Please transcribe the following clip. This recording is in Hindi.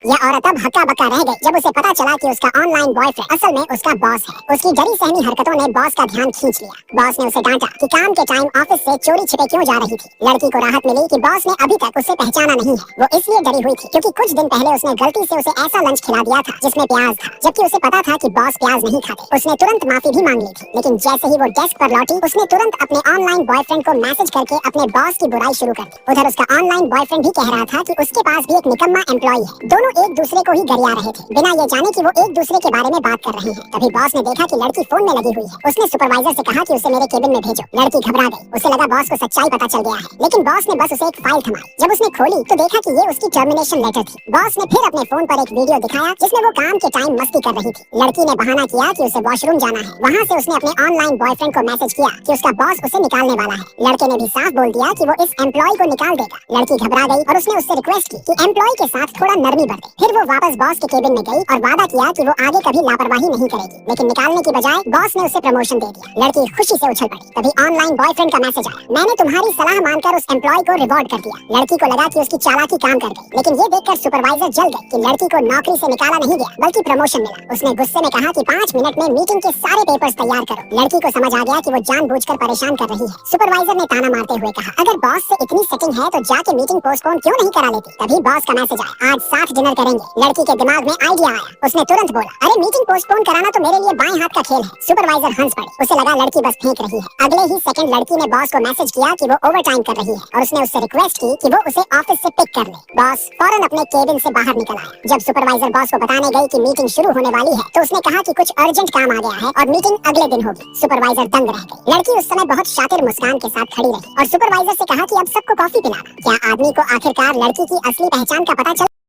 यह औरत अब हक्का बक्का रह गई जब उसे पता चला कि उसका ऑनलाइन बॉयफ्रेंड असल में उसका बॉस है। उसकी डरी सहमी हरकतों ने बॉस का ध्यान खींच लिया। बॉस ने उसे डांटा कि काम के टाइम ऑफिस से चोरी छिपे क्यों जा रही थी। लड़की को राहत मिली कि बॉस ने अभी तक उसे पहचाना नहीं है। वो इसलिए डरी हुई थी क्योंकि कुछ दिन पहले उसने गलती से उसे ऐसा लंच खिला दिया था जिसमें प्याज था, जबकि उसे पता था कि बॉस प्याज नहीं खाते। उसने तुरंत माफी भी मांग ली थी, लेकिन जैसे ही वो डेस्क पर लौटी उसने तुरंत अपने ऑनलाइन बॉयफ्रेंड को मैसेज करके अपने बॉस की बुराई शुरू कर दी। उधर उसका ऑनलाइन बॉयफ्रेंड भी कह रहा था कि उसके पास भी एक निकम्मा एम्प्लॉय है। दोनों एक दूसरे को ही गरिया रहे थे बिना ये जाने कि वो एक दूसरे के बारे में बात कर रहे हैं। तभी बॉस ने देखा कि लड़की फोन में लगी हुई है। उसने सुपरवाइजर से कहा कि उसे मेरे केबिन में भेजो। लड़की घबरा गई। उसे लगा बॉस को सच्चाई पता चल गया है, लेकिन बॉस ने बस उसे एक फाइल थमाई। जब उसने खोली तो देखा कि ये उसकी टर्मिनेशन लेटर थी। बॉस ने फिर अपने फोन पर एक वीडियो दिखाया जिसमें वो काम के टाइम मस्ती कर रही थी। लड़की ने बहाना किया कि उसे वॉशरूम जाना है। वहाँ से उसने अपने ऑनलाइन बॉयफ्रेंड को मैसेज किया कि उसका बॉस उसे निकालने वाला है। लड़के ने भी साफ बोल दिया कि वो इस एम्प्लॉय को निकाल देगा। लड़की घबरा गई और उसने उससे रिक्वेस्ट की कि एम्प्लॉय के साथ थोड़ा नरमी बरते। फिर वो वापस बॉस के केबिन में गई और वादा किया कि वो आगे कभी लापरवाही नहीं करेगी, लेकिन निकालने की बजाय बॉस ने उसे प्रमोशन दे दिया। लड़की खुशी से उछल पड़ी। तभी ऑनलाइन बॉयफ्रेंड का मैसेज आया, मैंने तुम्हारी सलाह मानकर उस एम्प्लॉय को रिवॉर्ड कर दिया। लड़की को लगा कि उसकी चालाकी काम कर गई, लेकिन ये देखकर सुपरवाइजर जल गए कि लड़की को नौकरी से निकाला नहीं गया बल्कि प्रमोशन मिला। उसने गुस्से में कहा कि 5 मिनट में मीटिंग के सारे पेपर्स तैयार करो। लड़की को समझ आ गया कि वो जानबूझकर परेशान कर रही है। सुपरवाइजर ने ताना मारते हुए कहा, अगर बॉस से इतनी सेटिंग है तो जाके मीटिंग पोस्टपोन क्यों नहीं करा लेती। तभी बॉस का मैसेज आया, आज साथ डिनर करेंगे। लड़की के दिमाग में आइडिया आया। उसने तुरंत बोला, अरे मीटिंग पोस्टपोन कराना तो मेरे लिए बाएं हाथ का खेल है। सुपरवाइजर हंस पड़े। उसे लगा लड़की बस फेंक रही है। अगले ही सेकंड लड़की ने बॉस को मैसेज किया कि वो ओवर टाइम कर रही है और उसने उससे रिक्वेस्ट की कि वो उसे ऑफिस से पिक कर ले। बॉस फौरन अपने केबिन से बाहर निकल आया। जब सुपरवाइजर बॉस को बताने गई कि मीटिंग शुरू होने वाली है तो उसने कहा कि कुछ अर्जेंट काम आ गया है और मीटिंग अगले दिन होगी। सुपरवाइजर दंग रह गई। लड़की उस समय बहुत शातिर मुस्कान के साथ खड़ी रही और सुपरवाइजर से कहा कि अब सबको कॉफी पिलाना। क्या आदमी को आखिरकार लड़की की असली पहचान का पता चला?